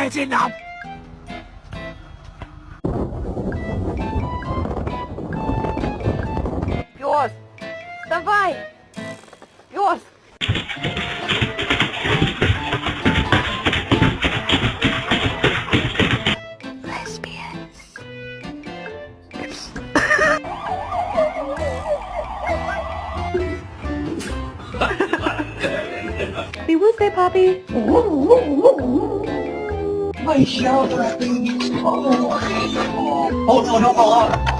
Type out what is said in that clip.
начинал. Пес, вставай! Пес! Happy birthday, Poppy! My shelter. Oh no, no, no.